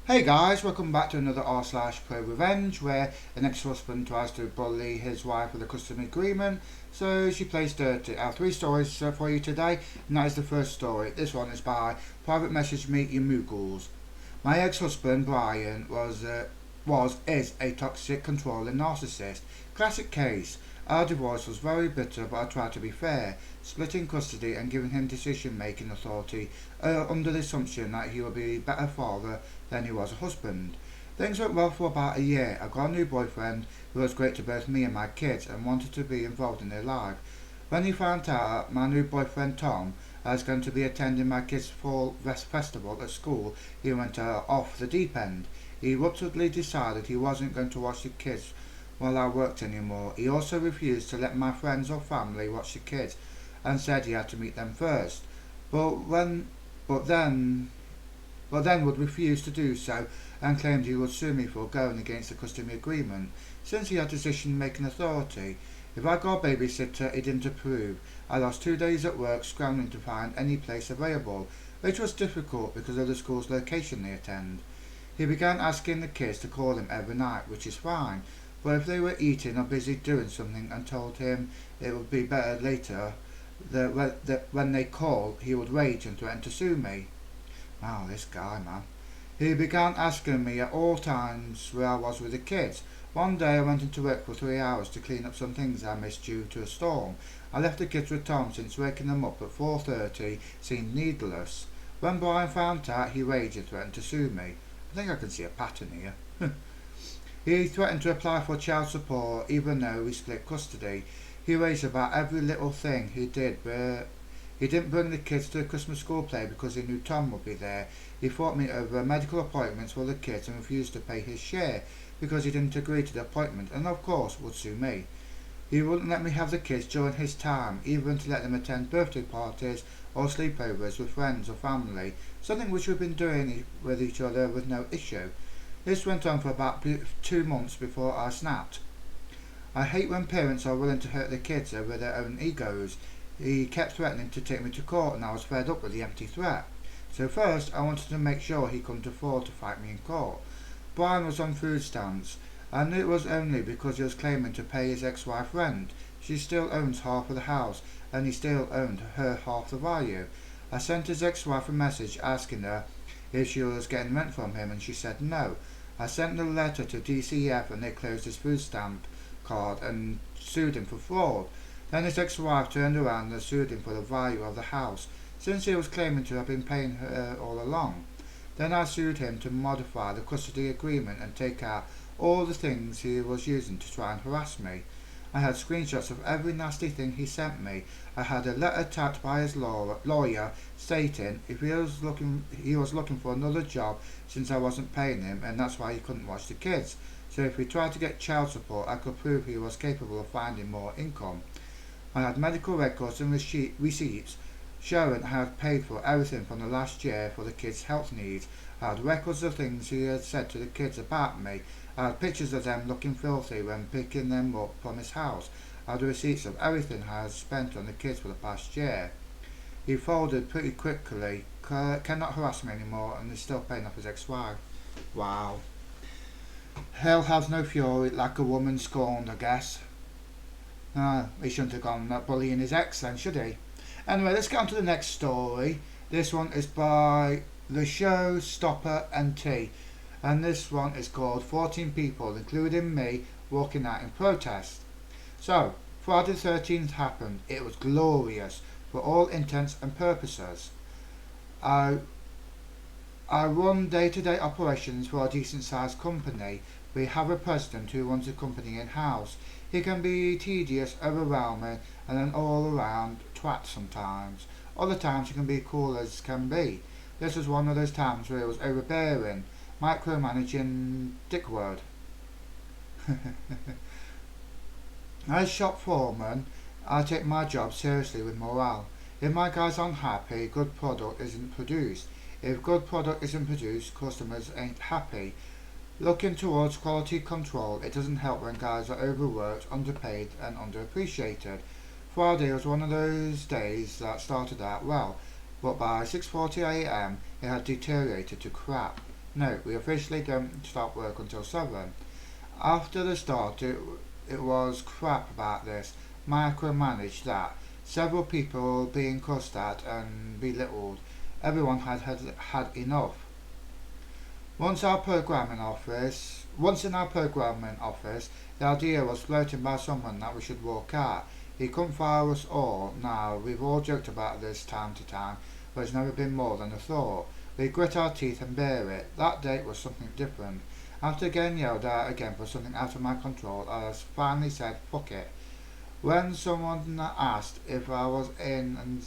Hey guys, welcome back to another r/ProRevenge where an ex-husband tries to bully his wife with a custom agreement, so she plays dirty. I have three stories for you today, and that is the first story. This one is by Private Message Me You Moogles. My ex-husband Brian is a toxic, controlling narcissist. Classic case. Our divorce was very bitter, but I tried to be fair, splitting custody and giving him decision-making authority under the assumption that he would be a better father than he was a husband. Things went well for about a year. I got a new boyfriend who was great to both me and my kids and wanted to be involved in their life. When he found out my new boyfriend Tom was going to be attending my kids' fall festival at school, he went off the deep end. He abruptly decided he wasn't going to watch the kids while I worked anymore. He also refused to let my friends or family watch the kids and said he had to meet them first. But when but then would refuse to do so and claimed he would sue me for going against the customary agreement, since he had decision-making authority. If I got a babysitter, he didn't approve. I lost 2 days at work scrambling to find any place available, which was difficult because of the school's location they attend. He began asking the kids to call him every night, which is fine, but if they were eating or busy doing something and told him it would be better later, that when they called, he would rage and threaten to sue me. Wow, this guy, man. He began asking me at all times where I was with the kids. One day I went into work for 3 hours to clean up some things I missed due to a storm. I left the kids with Tom since waking them up at 4:30 seemed needless. When Brian found out, he raged and threatened to sue me. I think I can see a pattern here. He threatened to apply for child support even though we split custody. He raged about every little thing he did, but he didn't bring the kids to the Christmas school play because he knew Tom would be there. He fought me over medical appointments for the kids and refused to pay his share because he didn't agree to the appointment and of course would sue me. He wouldn't let me have the kids during his time, even to let them attend birthday parties or sleepovers with friends or family, something which we've been doing with each other with no issue. This went on for about 2 months before I snapped. I hate when parents are willing to hurt their kids over their own egos. He kept threatening to take me to court and I was fed up with the empty threat. So first I wanted to make sure he couldn't afford to fight me in court. Brian was on food stamps. I knew it was only because he was claiming to pay his ex-wife rent. She still owns half of the house and he still owned her half the value. I sent his ex-wife a message asking her if she was getting rent from him and she said no. I sent the letter to DCF and they closed his food stamp card and sued him for fraud. Then his ex-wife turned around and sued him for the value of the house, since he was claiming to have been paying her all along. Then I sued him to modify the custody agreement and take out all the things he was using to try and harass me. I had screenshots of every nasty thing he sent me. I had a letter typed by his lawyer stating if he was looking for another job since I wasn't paying him and that's why he couldn't watch the kids. So if he tried to get child support, I could prove he was capable of finding more income. I had medical records and receipts showing I had paid for everything from the last year for the kids' health needs. I had records of things he had said to the kids about me. I had pictures of them looking filthy when picking them up from his house. I had receipts of everything I had spent on the kids for the past year. He folded pretty quickly, cannot harass me anymore, and is still paying off his ex-wife. Wow. Hell has no fury like a woman scorned, I guess. He shouldn't have gone bullying his ex then, should he? Anyway, let's get on to the next story. This one is by the show Stopper and T. And this one is called 14 People, including me, walking out in protest. So, Friday the 13th happened. It was glorious for all intents and purposes. I run day-to-day operations for a decent-sized company. We have a president who runs the company in-house. He can be tedious, overwhelming, and an all-around twat sometimes. Other times he can be cool as can be. This was one of those times where he was overbearing, micromanaging dickword. As shop foreman, I take my job seriously with morale. If my guys aren't happy, good product isn't produced. If good product isn't produced, customers ain't happy. Looking towards quality control, it doesn't help when guys are overworked, underpaid and underappreciated. Friday was one of those days that started out well, but by 6:40 a.m. it had deteriorated to crap. No, we officially don't start work until 7. After the start, it was crap about this. Micromanaged that. Several people being cussed at and belittled. Everyone had enough. Once in our programming office, the idea was floated by someone that we should walk out. He couldn't fire us all. Now, we've all joked about this time to time, but it's never been more than a thought. We grit our teeth and bear it. That date was something different. After getting yelled at again for something out of my control, I finally said, fuck it. When someone asked if I was in and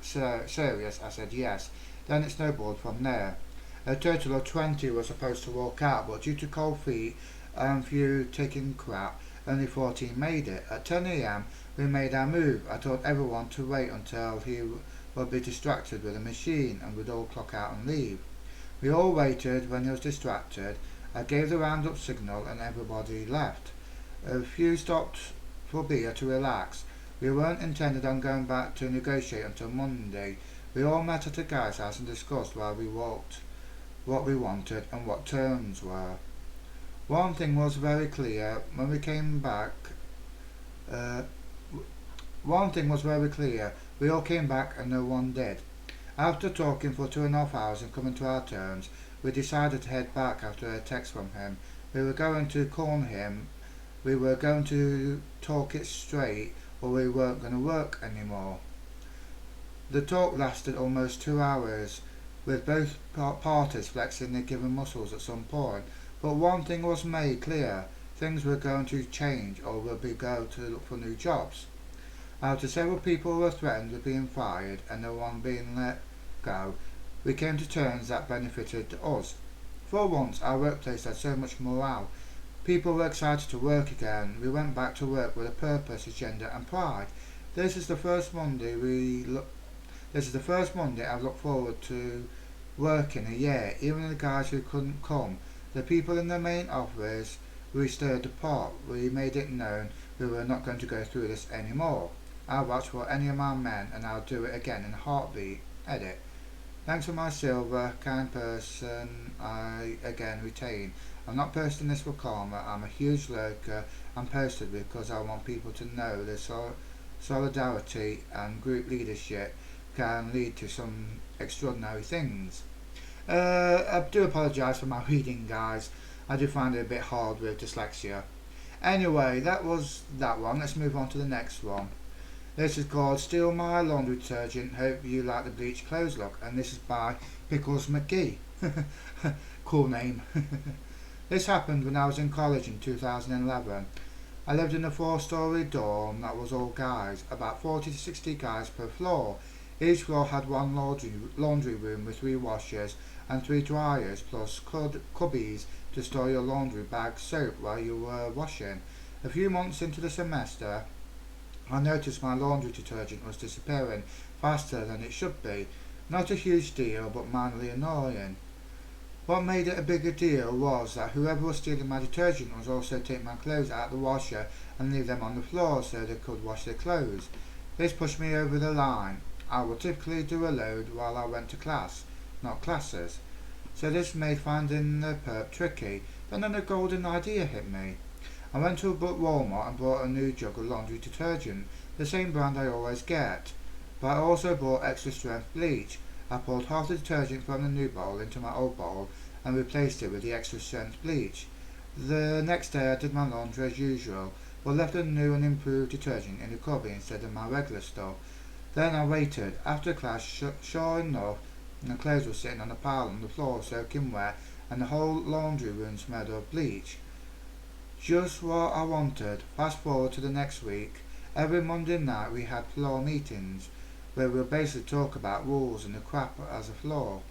serious, I said yes. Then it snowballed from there. A total of 20 were supposed to walk out, but due to cold feet and few taking crap, only 14 made it. At 10 a.m. we made our move. I told everyone to wait until he would be distracted with a machine and we'd all clock out and leave. We all waited. When he was distracted, I gave the round up signal and everybody left. A few stopped for beer to relax. We weren't intended on going back to negotiate until Monday. We all met at a guy's house and discussed while we walked what we wanted and what terms were. One thing was very clear when we came back. One thing was very clear. We all came back and no one did. After talking for 2.5 hours and coming to our terms, we decided to head back after a text from him. We were going to corner him. We were going to talk it straight, or we weren't going to work anymore. The talk lasted almost 2 hours, with both parties flexing their given muscles at some point. But one thing was made clear: things were going to change, or we'd go to look for new jobs. After several people were threatened with being fired and no one being let go, we came to terms that benefited us. For once, our workplace had so much morale. People were excited to work again. We went back to work with a purpose, agenda, and pride. This is the first Monday I've looked forward to work in a year. Even the guys who couldn't come, the people in the main office, we stirred the pot. We made it known we were not going to go through this anymore. I'll watch for any of my men and I'll do it again in a heartbeat. Edit. Thanks for my silver, kind person I again retain. I'm not posting this for karma. I'm a huge lurker. I'm posted because I want people to know the solidarity and group leadership can lead to some extraordinary things. I do apologise for my reading, guys. I do find it a bit hard with dyslexia. Anyway, that was that one. Let's move on to the next one. This is called Steal My Laundry Detergent. Hope you like the bleach clothes look. And this is by Pickles McGee. Cool name. This happened when I was in college in 2011. I lived in a 4-story dorm that was all guys, about 40 to 60 guys per floor. Each floor had one laundry room with 3 washers and 3 dryers, plus cubbies to store your laundry bag, soap while you were washing. A few months into the semester, I noticed my laundry detergent was disappearing faster than it should be. Not a huge deal, but mildly annoying. What made it a bigger deal was that whoever was stealing my detergent was also taking my clothes out of the washer and leave them on the floor so they could wash their clothes. This pushed me over the line. I would typically do a load while I went to class, not classes. So this made finding the perp tricky. But then a golden idea hit me. I went to a Walmart and bought a new jug of laundry detergent, the same brand I always get. But I also bought extra strength bleach. I poured half the detergent from the new bowl into my old bowl and replaced it with the extra strength bleach. The next day I did my laundry as usual, but left the new and improved detergent in the cubby instead of my regular stuff. Then I waited. After class, sure enough, the clothes were sitting on a pile on the floor soaking wet and the whole laundry room smelled of bleach. Just what I wanted. Fast forward to the next week. Every Monday night we had floor meetings where we'll basically talk about rules and the crap as a floor.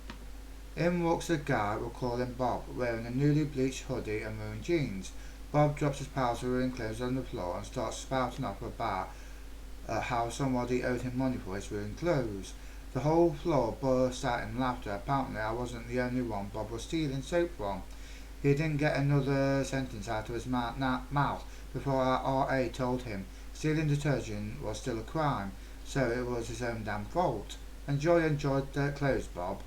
In walks a guy, we'll call him Bob, wearing a newly bleached hoodie and maroon jeans. Bob drops his piles of ruined clothes on the floor and starts spouting off about how somebody owed him money for his ruined clothes. The whole floor burst out in laughter. Apparently I wasn't the only one Bob was stealing soap from. He didn't get another sentence out of his mouth before our RA told him stealing detergent was still a crime, so it was his own damn fault. Enjoyed the clothes, Bob.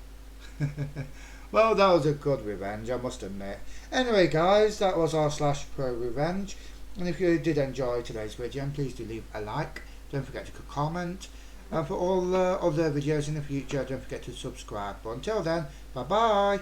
Well, that was a good revenge, I must admit. Anyway, guys, that was r slash pro revenge. And if you did enjoy today's video, please do leave a like. Don't forget to comment. And for all other videos in the future, don't forget to subscribe. But until then, bye bye.